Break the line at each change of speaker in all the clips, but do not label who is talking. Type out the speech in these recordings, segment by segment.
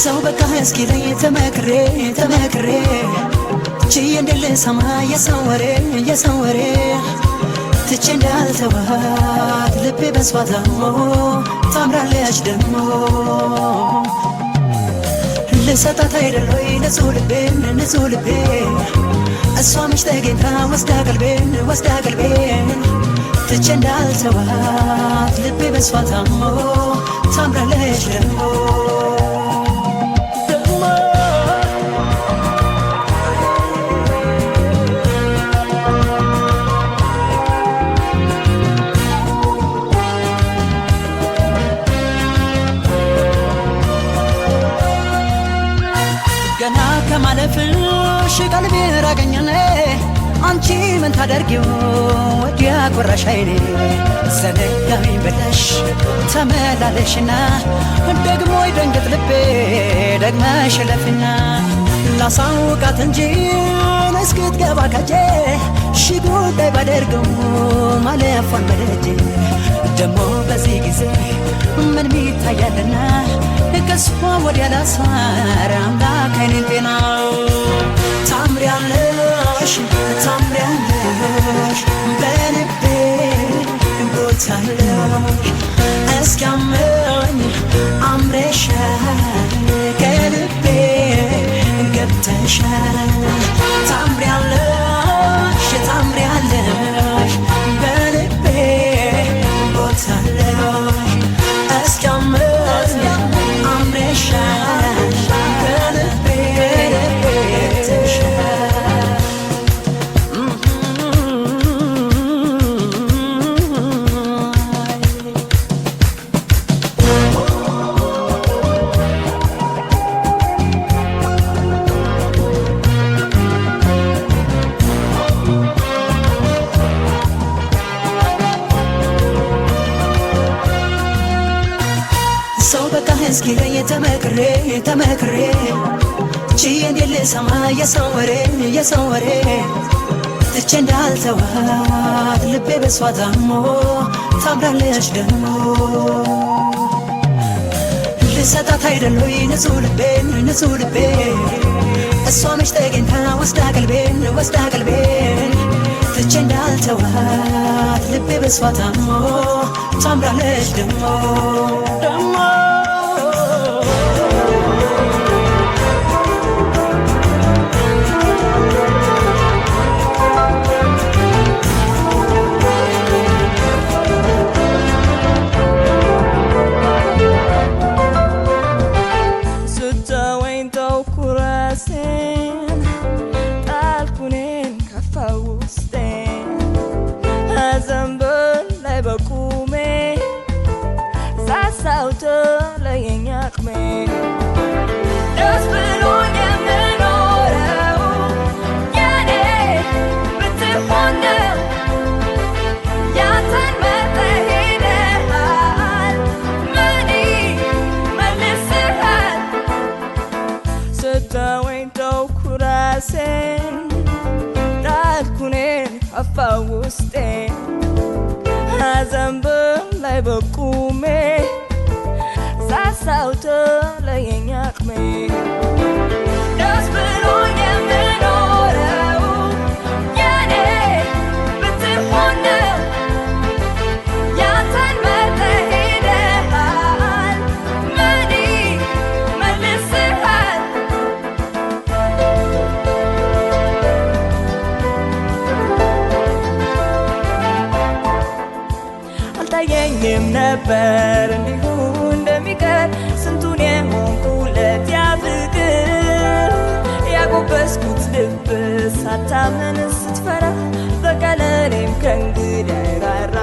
ሰው በቃ እስኪ ላይ ተመክሬ ችዬ እንደልሰማ የሰው ወሬ ትቼ እንዳልተዋት ልቤ በሷ ታሞ ታምራለች ደሞ ልሰጣት አይደለይ ንጹህ ልቤ እሷ መች ተገኝታ ወስዳ ቀልቤን ትቼ እንዳልተዋት ልቤ በሷ ታሞ ታምራለች ደሞ ገና ከማለፍሽ ቀልቤ ራቀኝኔ አንቺ ምን ታደርጊው ወዲያ ቆራሽ አይኔ ዘነጋኝ ብለሽ ተመላለሽና ደግሞ ይደንግጥ ልቤ ደግመሽ ለፍና ላሳውቃት እንጂ እስክትገባ ከጄ ሺ ጉዳይ ባደርገው ማለፏን በደጄ ደሞ በዚህ ጊዜ ምን ሚታያልና ከሷ ወዲያ ላሳር አምላክ አይኔን ጤና ታምሪያለሽ በልቤ ቦታለሽ እስኪያመኝ አምረሻል ከልቤ ገብተሻል ታምሪያለሽ በልቤ ቦታለሽ እስኪያመኝ ሰው በቃ እስኪ ላይ ተመክሬ ችዬ እንደልሰማ የሰው ወሬ ትቼ እንዳልተዋት ልቤ በሷ ታሞ ታምራለች ደሞ ልሰጣት አይደለይ ንጹህ ልቤ እሷ መች ተገኝታ ወስዳ ቀልቤን ትቼ እንዳልተዋት ልቤ በሷ ታሞ ታምራለች ደሞ
Afawuste Hazambul lai bakume Sasauta lai nyakme Das belonya menorau Yane betemone Yatan matahidehan Mani malisehan Altayenyem neber endihu እንደሚቀር ስንቱን የሆንኩለት ያፍቅር ያጎበስኩት ልብ ሳታምን ስትፈራ በቀለኔም ከእንግዲህ ራራ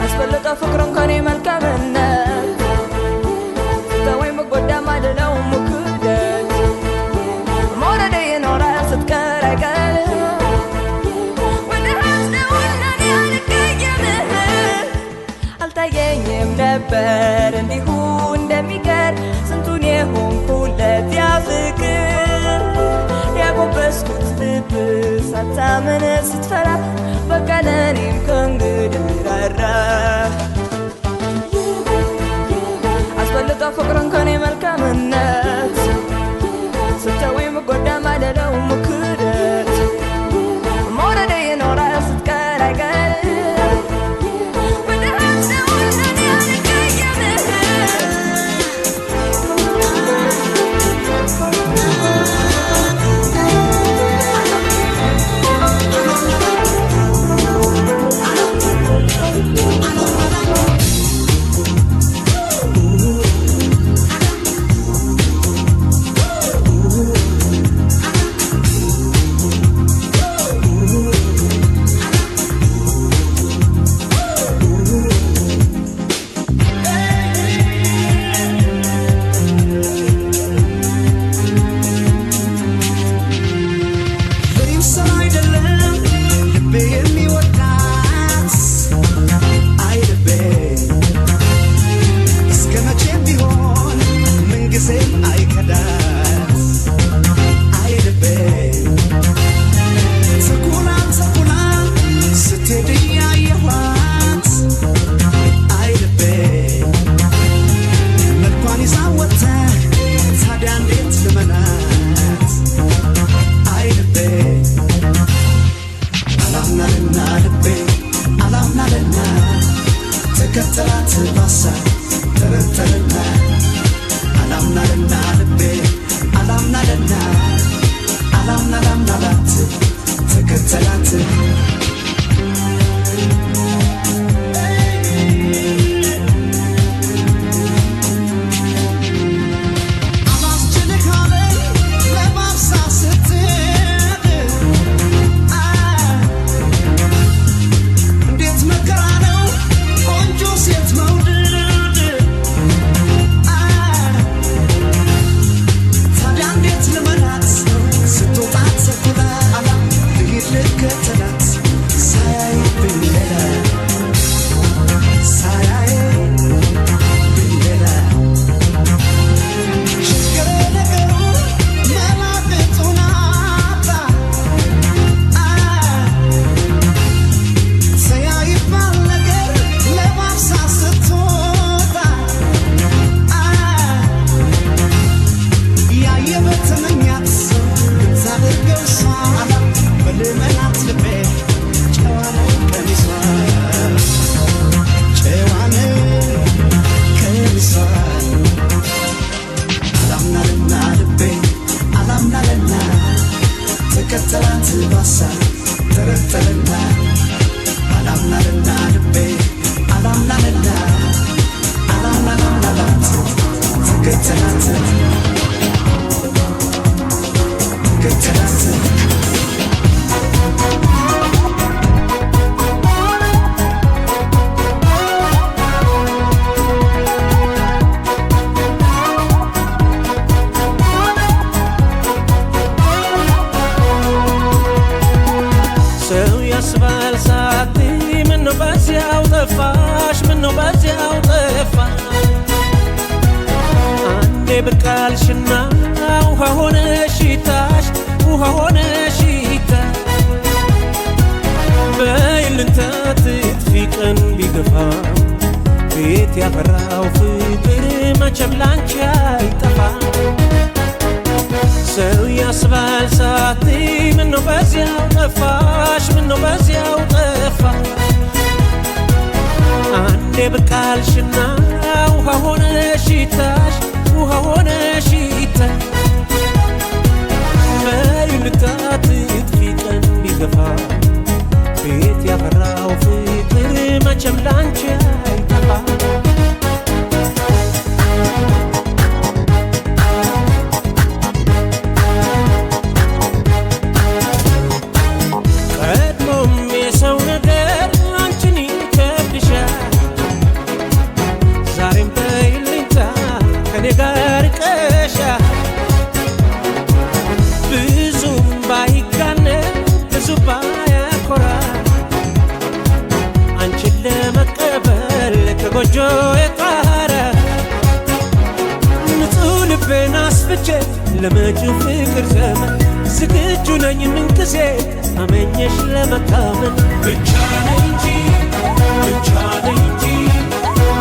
አስበለጠ ፍቅርን ከኔ መልካምነት ተወይም በጎዳም አይደለው ሙክደት መውደድ ይኖራል ስትቀር አይቀርም አልታየኝም ነበር እንዲሁ እንደሚቀር ስንቱን የሆንኩለት ያፍቅር ያጎበስኩት ልብ ሳታምን ስትፈራ በቃ ለኔም ከእንግዲህ ራራ
ገተራት ገተራት ሰው ያስባል ሳቲ ምነው በዚያው ጠፋሽ ምነው በዚያው ጠፋ አንዴ ብቃልሽና ውሃ ሆነሽ ታሽ ውሃ ሆነሽ ታሽ በይልንታ ትጥፊ ቀን ቢገፋ ቤት ያፈራው ፍቅር መቼም ላንቺ አይጠፋ ሰው ያስባል ሳቲ ምነው በዚያው ጠፋሽ ምነው በዚያው ጠፋ አንዴ ብቃልሽና ውሃ ሆነሽ ታሽ ውሃ ሆነሽ ታሽ በይልታ ትጥፊ ቀን ቢገፋ ቤት ያፈራው ፍቅር መቼም ላንቺ አይጠፋ ጎጆ የጣረ ንጹህ ልቤን አስፍቼ ለመጪው ፍቅር ዘመን ዝግጁ ነኝ ምንጊዜ አመኘሽ ለመታመን ብቻ ነኝ እንጂ ብቻ ነኝ እንጂ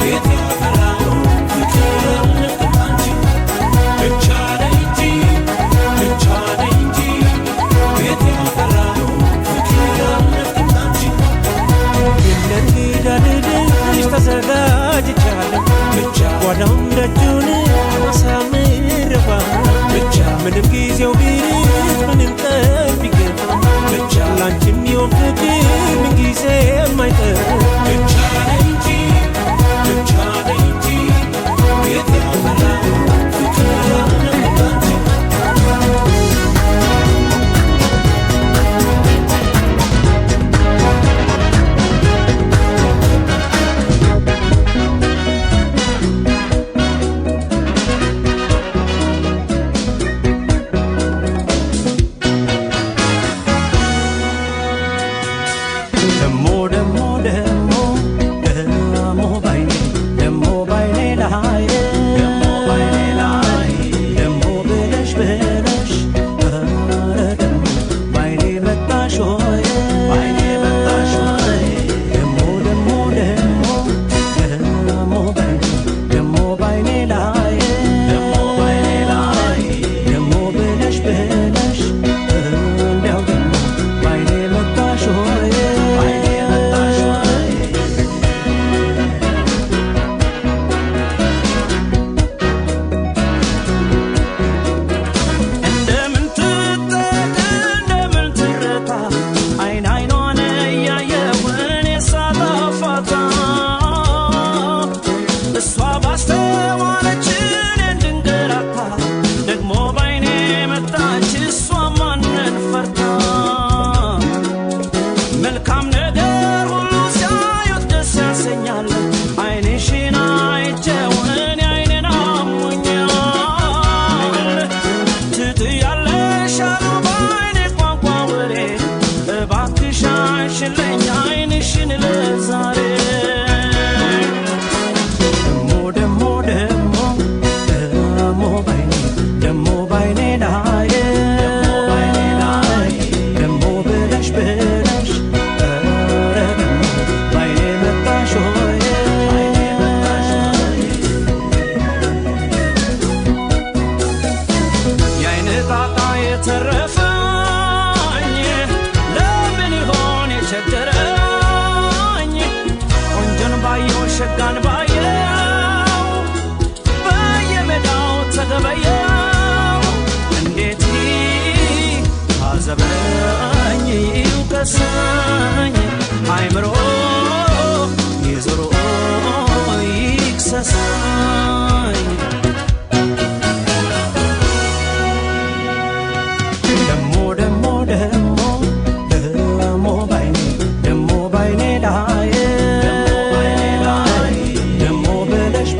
ቤት ያፈራው ፍቅር አልነቅም አንቺ ብቻ ነኝ እንጂ ብቻ ነኝ እንጂ ቤት ያፈራው ፍቅር አልነቅም አንቺ የለንግዳ ልልሽ ተዘጋጅቻለሁ ብቻ ጓዳውን ደጁን አሳምረባ ብቻ ምንም ጊዜው ቢርቅ ምንም ቀን ቢገፋ ብቻ ላንቺም ይሆን ፍቅር ምን ጊዜ የማይጠር ብቻ ነኝ እንጂ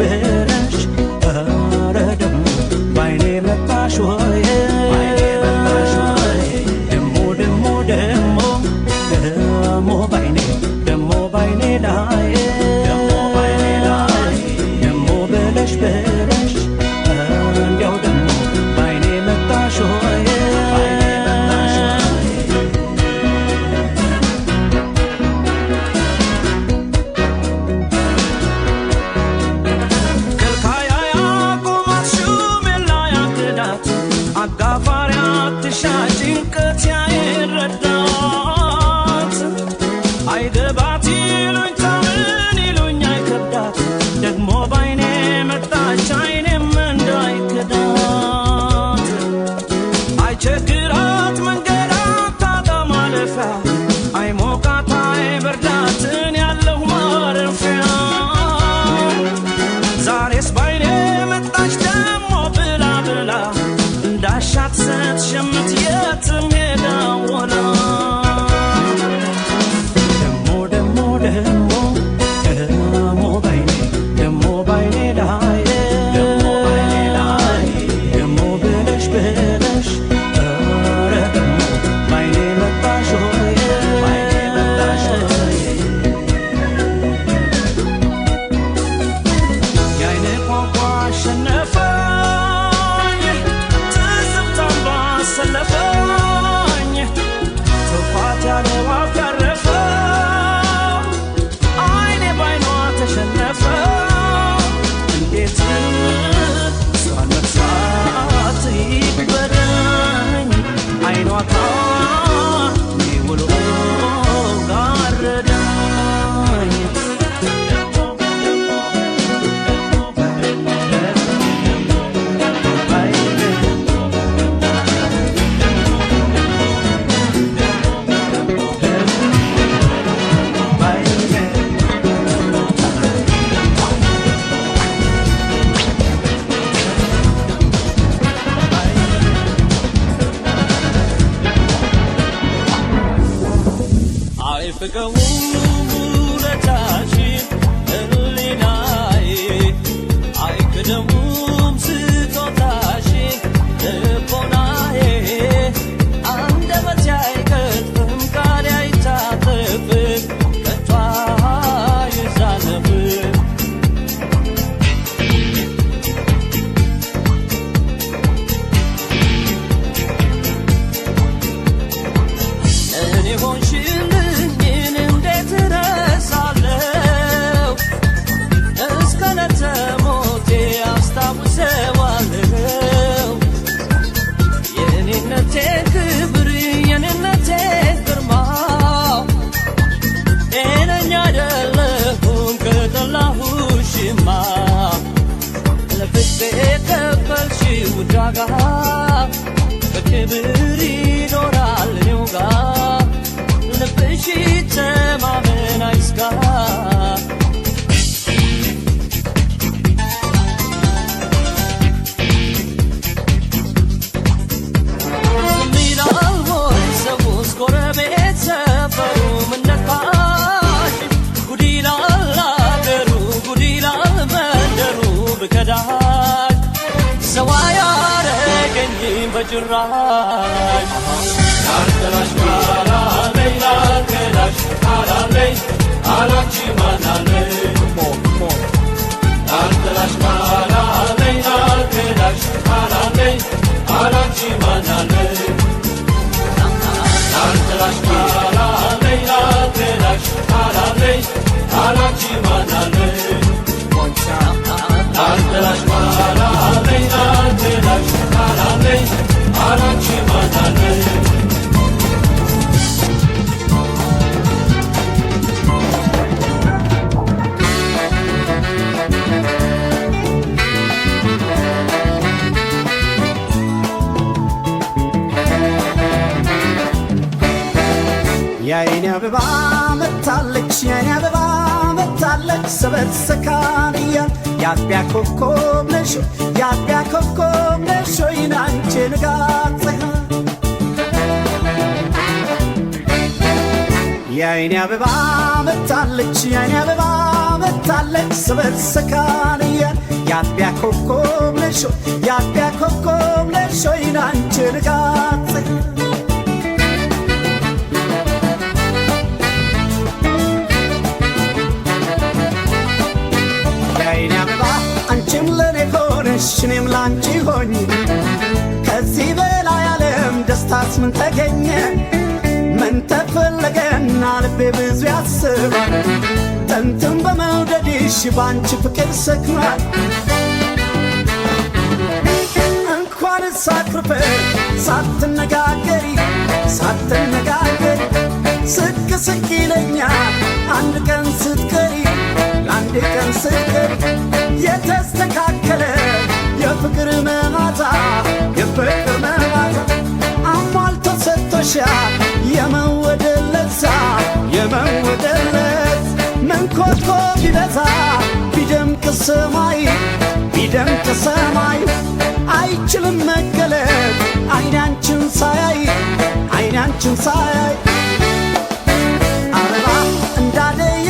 ብለሽ ኧረ ደሞ ባይኔ መጣሽ ወይ ደሞ ደሞ ደሞ ደሞ ባይኔ ደሞ ባይኔ ላይ ደሞ ብለሽ ብለሽ እንዲያው ደሞ ባይኔ መጣሽ ወይ شمت يتم هنا ولا دمو دمو دمو دمو بعيني دمو بعيني لاي دمو بلش بلش دمو بعيني مطاش يعني قوقوا شنفة ሰለፈኝ ተፋት ያለው አፈረፈ አይኔ ባይኗ ተሸነፈ እንዴት እሷን መርሳት ይበረኝ አይኗ ካኔ ውሎ ጋረደኝ ፍቅው ውለታሽን ህሊናዬ አይክደውም ስጦታሽን ልቦናዬ አንደበቴ አይቀጥፍም ቃሌ አይታጠፍም ከቶ አይዛነፍም እኔ ሆንሽልኝ ውዳጋ በክብር ይኖራል እኔው ጋር ልብሽ ተማመን አይስጋ ሚላል ሆይ ሰውስ ጎረቤት ሰፈሩ ምነካሽ ጉድ ይላል አገሩ ጉድ ይላል መንደሩ ብከዳሽ ሰው አያረገኝም በጭራሽ ያልከላሽ ካላለኝ ያልከላሽ ካላለኝ አላንቺ ማን አለኝ ያልከላሽ ካላለኝ ያልከላሽ ካላለኝ አላንቺ ማን አለኝ ያልከላሽ ካላለኝ ያልከላሽ ካላለኝ አላንቺ ማን አለኝ ያልከላሽ ካላለኝ ያልከላሽ ካላለኝ አላንቺ ማን አለኝ የኔ አበባ መታለች የኔ አበባ መታለች ሰበር ሰካንያ የአጥቢያ ኮከብ ነሽ የአጥቢያ ኮከብ ነሽ አንቺ ንጋት የኔ አበባ መታለች የኔ አበባ መታለች ሰበር ሰካንያ
ያጥቢያ ኮከብ ነሽ ያጥቢያ ኮከብ ነሽ ናንቺ ንጋት የዓይኔ አበባ አንቺም ለኔ ሆነሽ እኔም ላንቺ ሆኝ ከዚህ በላይ ዓለም ደስታስ ምን ተገኘ ምን ተፈለገና ልቤ ብዙ ያስባል ጥንትም በመውደድሽ ባንቺ ፍቅር ሰክኗል እንኳን ሳክርፈ ሳትነጋገሪ ስቅ ስቅ ይለኛል አንድ ቀን ስትቀሪ ለአንድ ቀን ስትቀሪ የተስተካከለ የፍቅር መዓዛ አሟልቶ ሰጥቶሻል የመወደድ ለዛ ምን ኮከብ ቢበዛ ቢደምቅ ሰማይ አይችልም መገለጥ ዓይኔ አንቺን ሳያይ አበባ እንዳደይ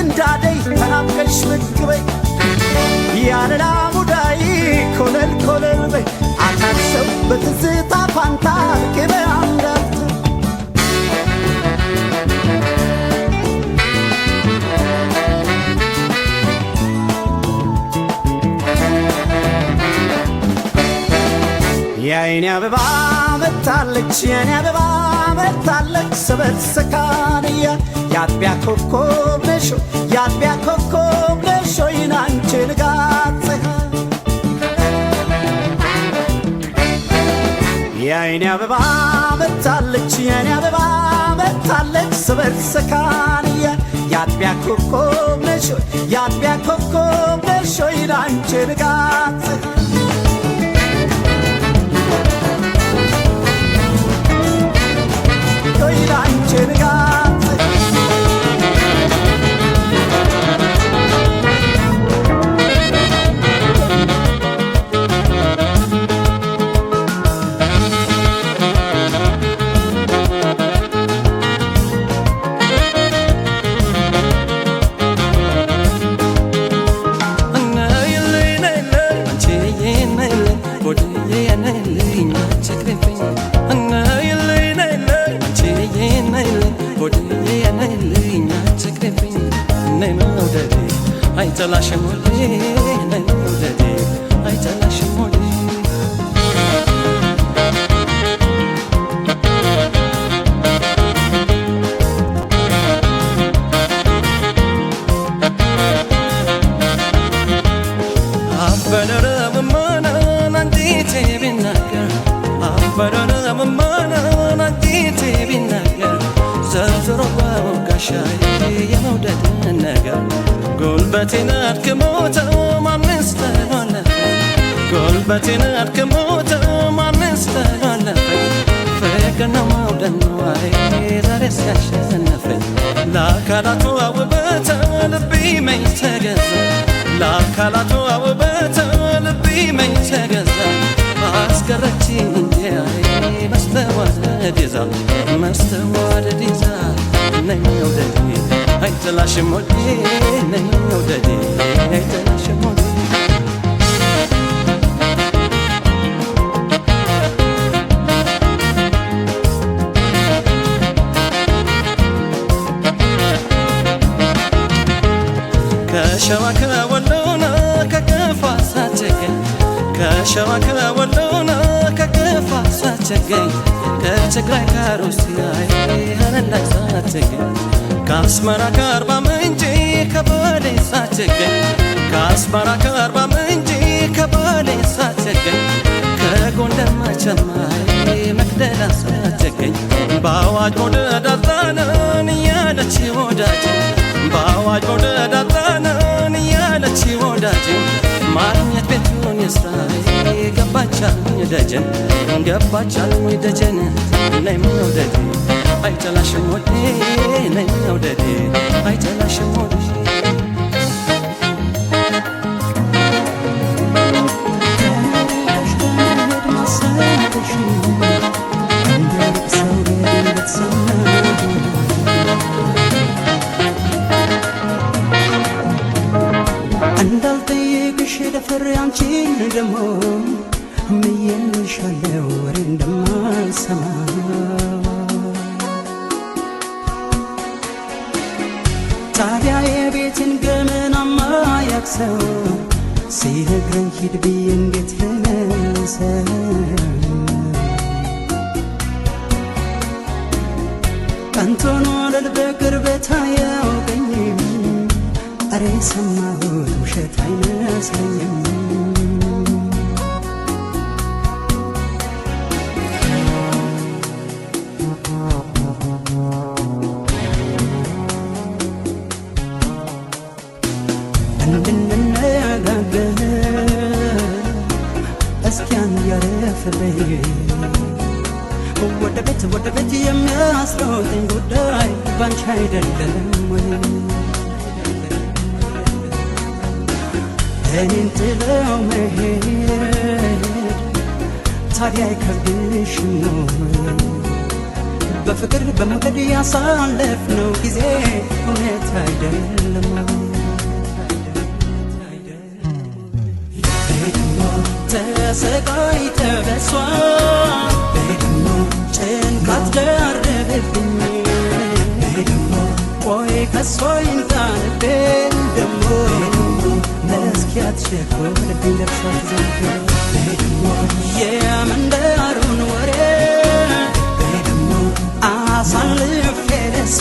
ተናፍቀሽ ብቅ በይ ያለላ ሙዳይ ኮለል በይ አታሰብ በትዝታ ፋንታ ቅቤ አንዳት የዓይኔ አበባ መታለች የኔ አበባ መታለች ሰበት ሰካንያ ያጥቢያ ኮከብ ነሽ ናንቺ ንጋት የዓይኔ አበባ መታለች የኔ አበባ መታለች ሰበት ሰካንያ ያጥቢያ ኮከብ ነሽ ናንቺ ንጋት ናንቺ ንጋት አይተላሽም ወዴ ነይ ወደዴ አይተላሽም ወዴ አበደረ መማና አንዲቴ ቢናገር አበደረ መማና አንዲቴ ቢናገር ዘርዝሮ ባወጋሻዬ የመውደድ ነገር ጉልበቴን አድክሞተው ማንስ ተላለፈኝ ጉልበቴን አድክሞተው ማንስ ተላለፈኝ ፍቅር ነው መውደድ ነው ዛሬ ሲያሸነፈኝ ለአካላቱ ውበት ልቤ መኝ ተገዛ ለአካላቱ ውበት ልቤ መኝ ተገዛ አስቀረችኝ እንጂ መስተዋደድ ይዛ ነይ መውደዴ አይተላሽም ወዴ ነይ መውደዴ አይተላሽም ወዴ ከሸዋ ከወሎና ከከፋ ሳትገኝ ከሸዋ ከወሎና ከከፋ ሳትገኝ ከትግራይ ከሩሲያ ሀረላይ ሳትገኝ ከአስመራ ከአርባ ምንጭ ከባሌ ሳትገኝ ከአስመራ ከአርባ ምንጭ ከባሌ ሳትገኝ ከጎንደር መቸማይ መቅደላ ሳትገኝ በአዋጅ መውደድ አጣናን እያለች ወዳጅ በአዋጅ መውደድ አጣናን እያለች ወዳጅ ማግኘት ቤቱን የስራይ ገባቻልኝ ደጀን ነይ መውደዴ አይተላሽም ወዴ ነይ መውደዴ አይተላሽም ወዴ እንዳልጠየቅሽ ደፍሬ አንቺን ደሞ ምየልሻለው ወሬ እንደማልሰማ ታዲያ የቤትን ገመናማ ያክሰው ሲነግረኝ ሂድ ብዬ እንዴት ልመልሰው ቀንቶን ወለል በቅርበት አያውቀኝም አሬ ሰማሁት ውሸት አይመስለኝም እንድንነጋገር እስኪያን ያረፍበኝ ወደ ቤት የሚያስሮጠኝ ጉዳይ ባንቺ አይደለም ወይ እኔን ጥለው መሄድ ታዲያ አይከብድሽም በፍቅር በመውደድ ያሳለፍነው ጊዜ እውነት አይደለም ተሰቃይተ በሷ ጭንቀት ደረብብኝ ቆይ ከሷ ይንጣልቤ ደሞ ለእስኪያት ሸኮልብኝ ደርሷት ዘንድ የመንደሩን ወሬ አሳልፌ ለሷ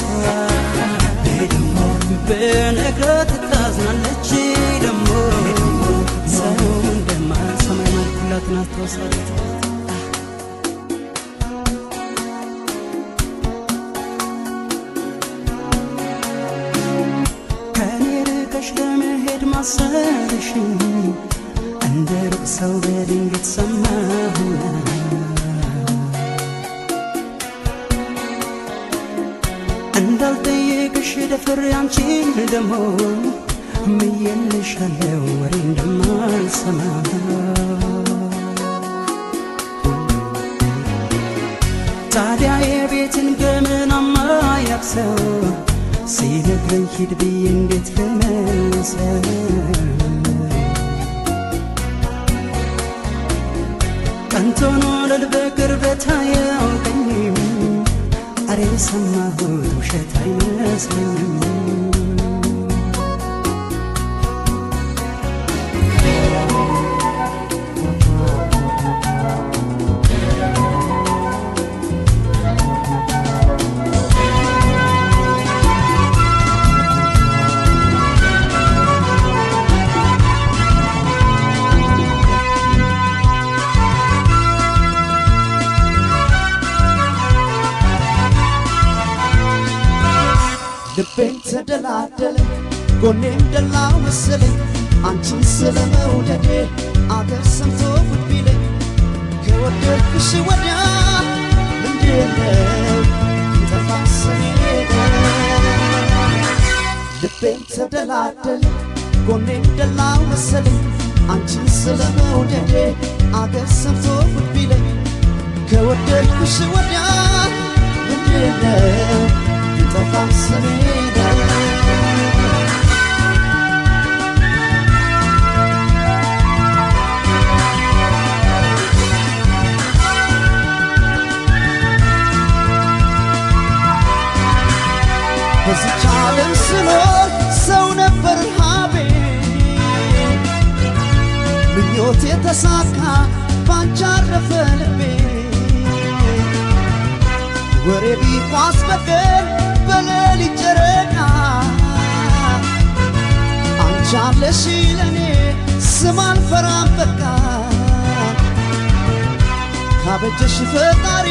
ብነግራት ታዝናለች ደሞ ሰው እንደማልሰማኝ ማልኩላት ናስተወሳት ለመሄድ ማሰብሽ እንደ ሩቅ ሰው በድንገት ሰማሁና እንዳልጠየቅሽ ደፍሬ አንቺን ደሞ ምየልሻለው ወሬ እንደማልሰማ ታዲያ የቤትን ገመናማ ያክሰው ሲነግረኝ ሂድ ብዬ እንዴት ልመልሰው ቀንቶን ወለል በቅርበት አያውቀኝም አሬ ሰማሁት ውሸት አይመስለኝም ልቤን ተደላደለ ጎኔም ደላው መሰለኝ አንቺን ስለመውደዴ አገር ሰምቶ ጉድ ቢለኝ ከወደድኩሽ ወዲያ ምንድነው ጠፋ ስሜት ልቤን ተደላደለ ጎኔም ደላው መሰለኝ አንቺን ስለመውደዴ አገር ሰምቶ ጉድ ቢለኝ ከወደድኩሽ ወዲያ ምንድነው ጠፋ ስሜት በዚች ዓለም ስኖር ሰው ነበር ረሃቤ ምኞቴ ተሳካ ባንቺ አረፈ ልቤ ወሬ ቢኳስ በቀን በሌሊት ጨረቃ አንቺ አለሽ ለኔ ስም አልፈራም በቃ ካበጀሽ ፈጣሪ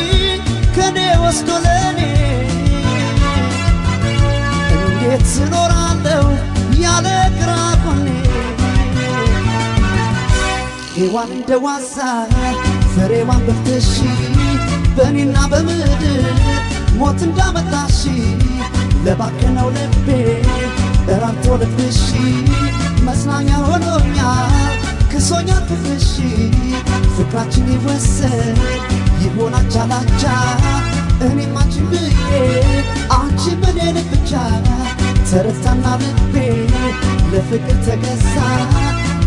ከኔ ወስዶ ለኔ እንዴት እኖራለሁ ያለ ግራ ጎኔ ሔዋን እንደ ዋዛ ፍሬዋን በልተሽ በእኔና በምድር ሞት እንዳመጣሽ ለባከነው ልቤ እራብቶ ልብሽ መጽናኛ ሆኖኛል ክሶኛ ክፍሽ ፍቅራችን ይወሰድ ይሆን አቻላቻ እኔም አንቺን ብዬ አንቺ እኔን ብቻ ተረታና ልቤ ለፍቅር ተገዛ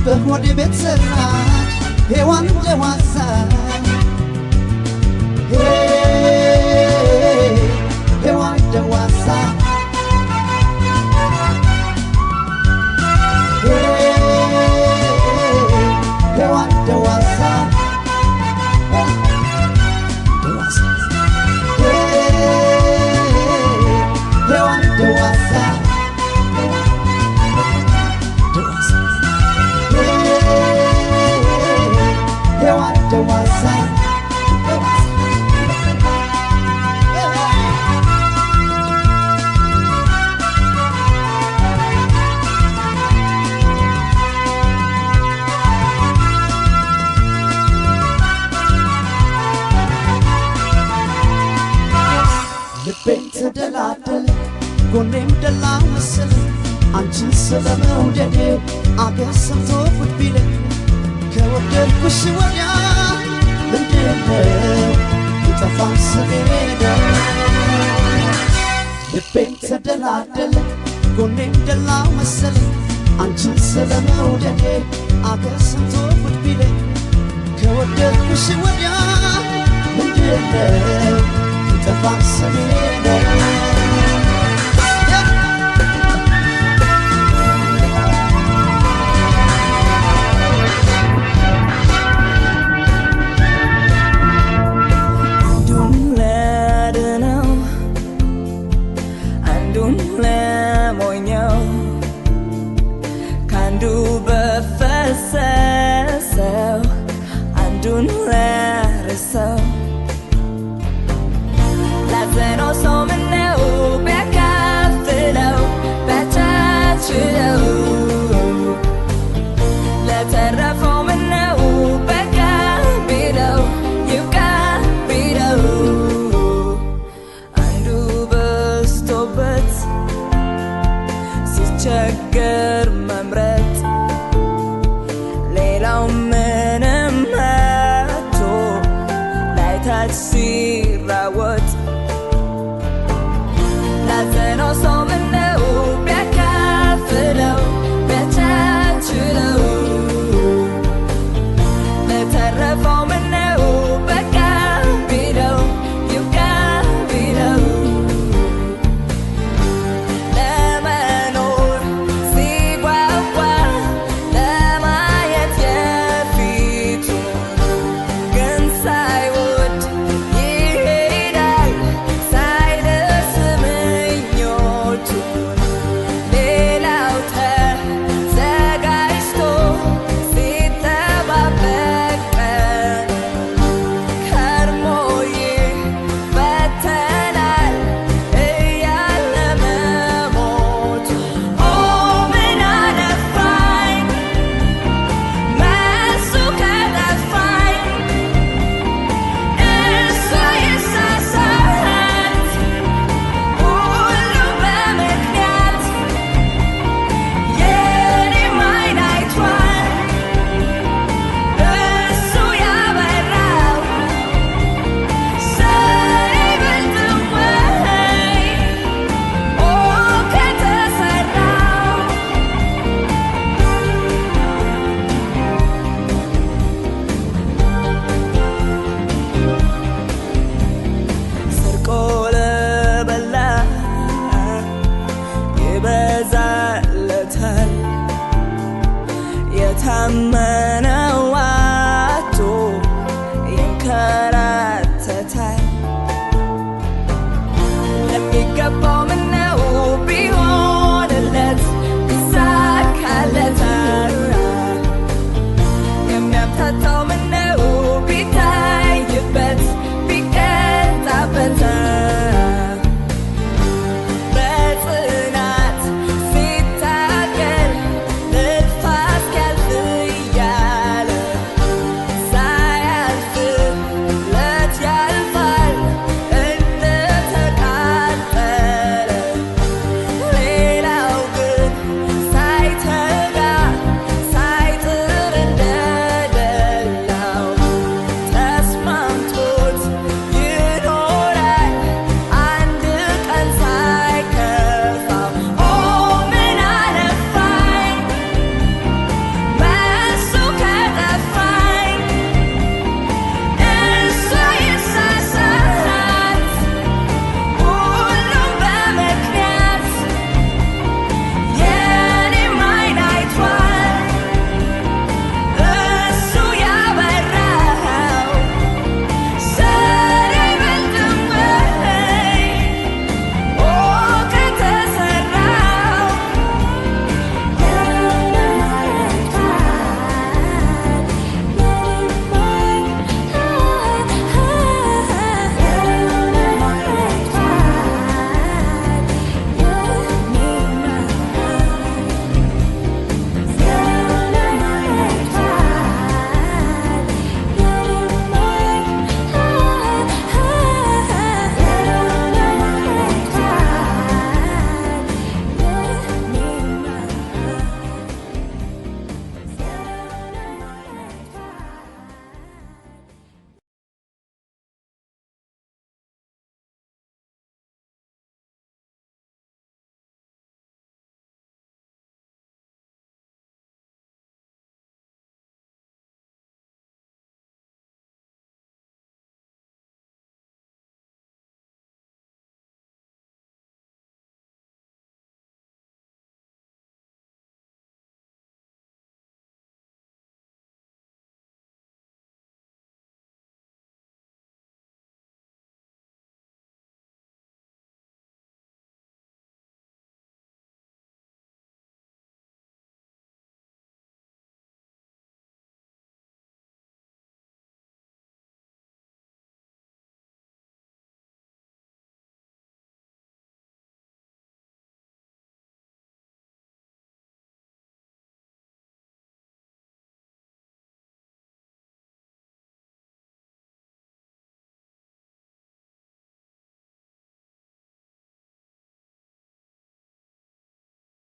በሆዴ ቤት ሰራች ሔዋን እንደዋዛ ሔዋን እንደዋዛ ሔዋን እንደዋዛ ሔዋን እንደዋዛ ልቤን ተደላደለ ጎኔም ደላ መሰለ አንቺን ስለመውደዴ አገር ሰምቶ ጉድ ቢለኝ ከወደድኩሽ ወዲያ ምንድነው የጠፋኝ ስሜ ልቤን ተደላደለ ጎኔም ደላ መሰለ አንቺን ስለመውደዴ አገር ሰምቶ ጉድ ቢለኝ ከወደድኩሽ ወዲያ ምንድነው የጠፋኝ ስሜ
ሲቸገር መምረጥ ሌላው ምንም መቶ ላይታች ሲራወጥ ላዘነው ሰው ምነው ቢያካፍለው ቢያቻችለው ለተረፈው ምነው በቃ ቢለው ይብቃ ቢለው የታመነው አጥቶ ይንከራተታል ለሚገባው ምነው ቢሆንለት ቢሳካለት የሚያምታታው